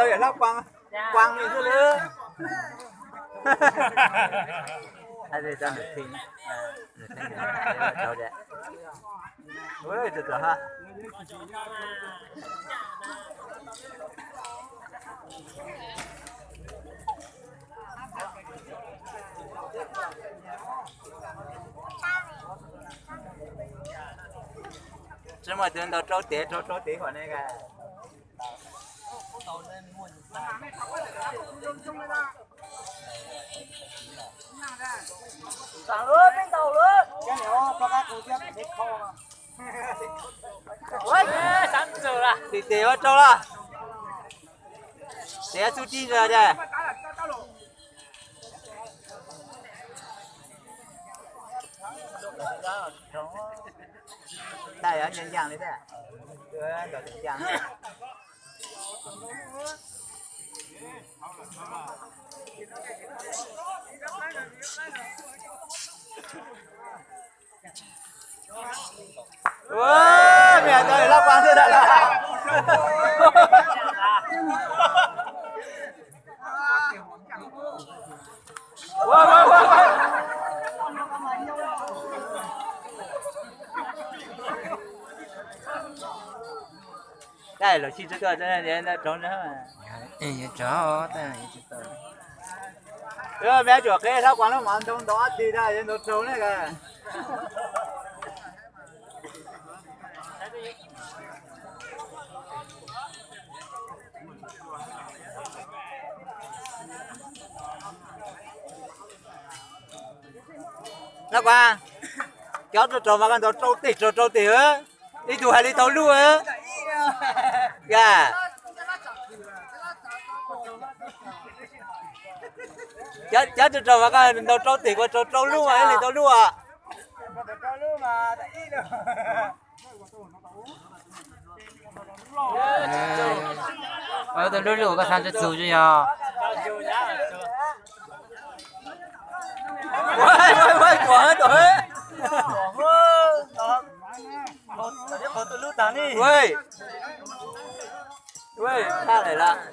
để nó quăng đi cứ nữa. Hay để cho được thinh, được thinh là cháu đẹp. Ôi được rồi ha. Chứ mà tưởng đâu trâu tía khỏi này cả. Tặng luôn, bên đầu luôn. Cái này có các cô chết để kho mà. Ôi, sẵn rồi à. Thì tía vào trâu là. Tía su chi rồi đây. Đây ở nhân dạng đấy thế à? Đưa cho nhân dạng. Ôi, mẹ tôi lắp quán thế này là. Đây là chi cho nên nó trốn nữa mà. Chó ta này chứ tao. Rồi bé chuột cái thao quán nó món trong đó đi ra đến nó trốn này kìa. Nó qua kéo trâu mà con trâu tỉ á đi tù hay đi tàu lưu á gà kéo trâu mà con trâu tỉ qua trâu lưu ấy đi tàu lưu à tao lúc lúc có sang cho chú chứ à quay quả tuổi quay ra này là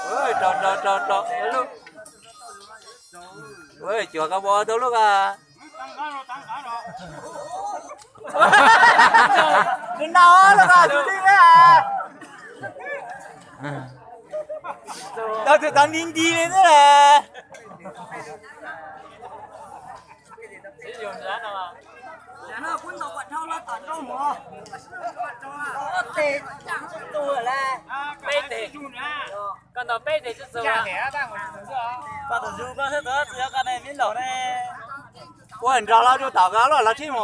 ôi tròn lúc ôi chùa cá bò đâu lúc à cái nó là bà chú đi à tao thì tao nín đi lên nữa là Nó cũng đâu có thao nó tận đâu mà. Nó tệ chẳng tu rồi là. Bê tệ. Còn nó bê tệ chứ sao à? Bà tự du có hết đó, chỉ cái này miếng đầu này. ủa hình ra là chú tao cá là chi mà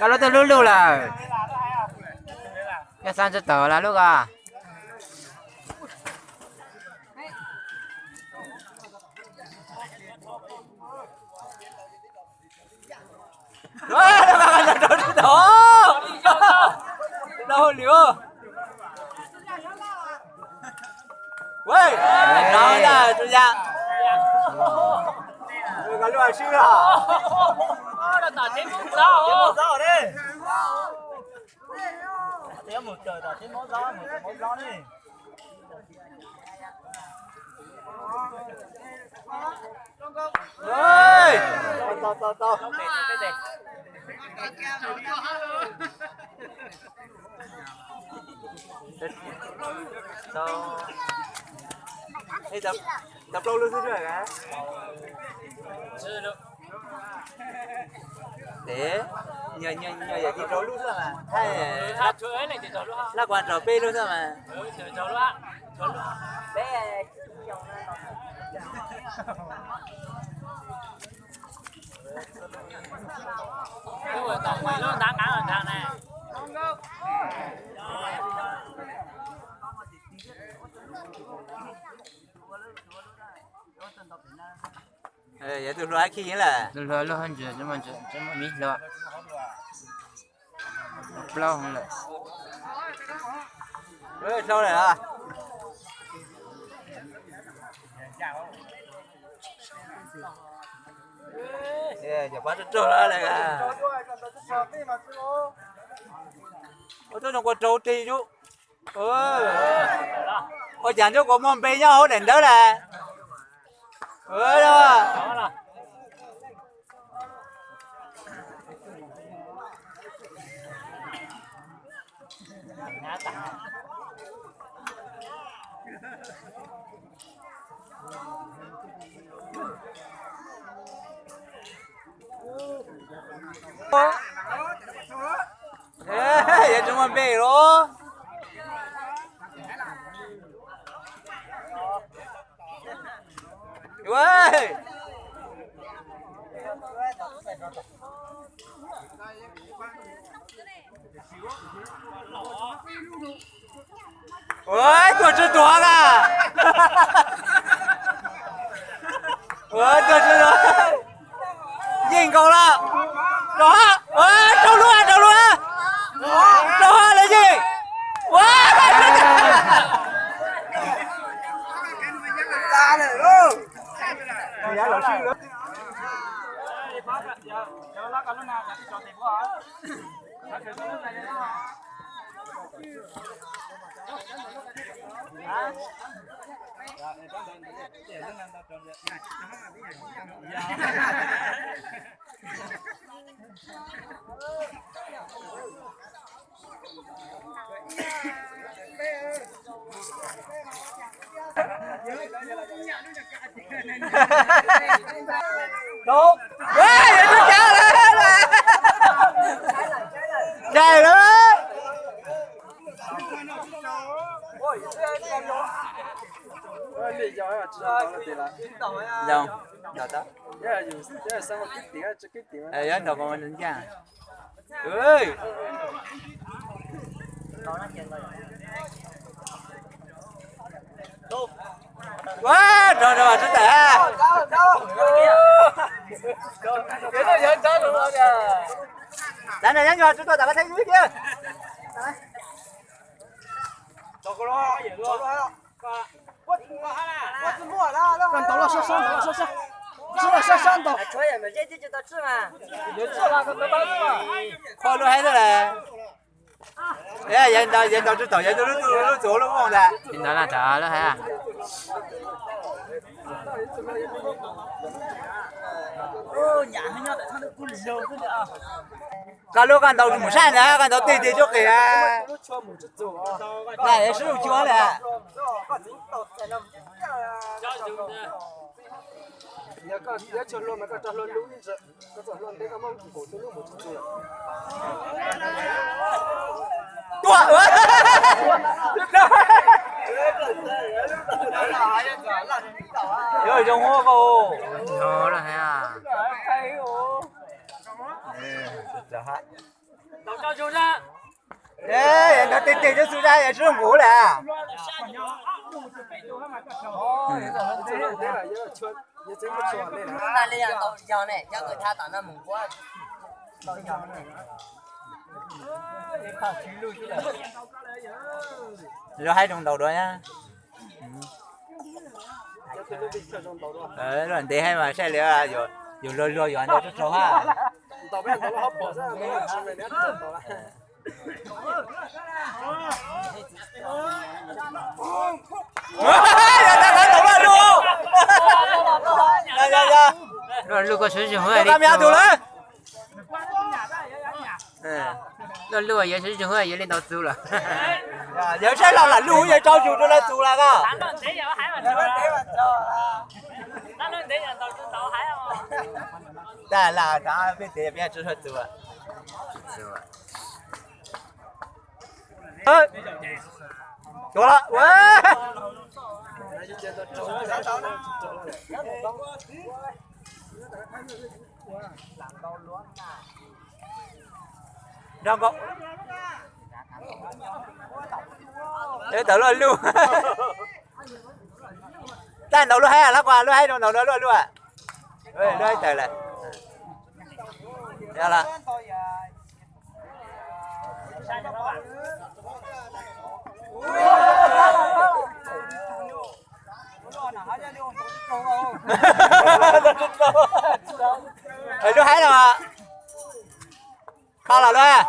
cái đó tao lúc lúc là cái sang cho tớ là lúc à đâu liều喂nào ra chú giang có loại sư à Nó tỏ trên mũ gió. Gió đi. Té một trời tao trên món gió đi. ơi to Ê, tập lâu luôn rồi hả? Chưa được. Để nhờ vậy thì trâu luôn sao mà? Hay Tha chuối ấy này thì trâu luôn ha. là quan trò pê luôn sao mà? Trâu luôn ha. Trâu luôn. Bé Cái buổi tổng quay luôn đáng ở thằng này. Vậy tôi nói khi là lo hơn chưa chứ mà mít lo lo hơn là sau này à giờ bắt trâu đó này à tôi không có trâu ti chú ôi chẳng chú có món bê nhau đến đó là đâu vậy chúng mình về rồi ơi ôi tôi chưa toán à ôi tôi chưa toán nhìn cậu là đó ôi trâu luôn trâu là gì wow ta này luôn giá lỗ siêu lớn đúng vậy nó trả lại là chạy nữa đâu đâu đó ấy đâu còn mình ra ơi quá rồi rồi chúng ta đây này nhá chúng ta đã có thấy dưới kia跟到了上头，可以没？这就到吃嘛。khoa luôn hết rồi nè dân đầu trước tàu dân nó chỗ nó ngon nè nhìn đó là chợ đó ha nhà hay nhau tại sao nó cũng dầu thế nữa. cả lúcกันđầu một sai nèกันđầu tì tì chỗ kìa này sử dụng chúa nè nhớ cho luôn mà có cho luôn đúng chứ có cho luôn đấy có mong cổ tôi luôn một chút rồi trong hoa cô đó là ha cho chú ra ê nó tì tì cho xuống ra để sử dụng cũ nè那里样都养呢，养个他当那蒙古，都养呢。rồi hai đồng đầu đó nhá rồi để hai mà xe lửa rồi rồi rồi anh cho số ha tàu bên tàu hấp bỏ ra nó chỉ về nét tàu là rồi lưu có sử dụng hơi đi rồi lưu ở sử dụng hơi lên đầu tư là giờ sẽ là lưu giờ cho chủ là chủ là cơ đánh lên để vào hải mà đánh lên để vào tàu hải mà đây là đã biết để biết chủ chủ à chủ là quá đâu có để tự luôn luôn ta đầu luôn hay là qua luôn hay đầu đầu luôn luôn à ơi đây tự là ra là Lu hai rồi mà. Không là luôn.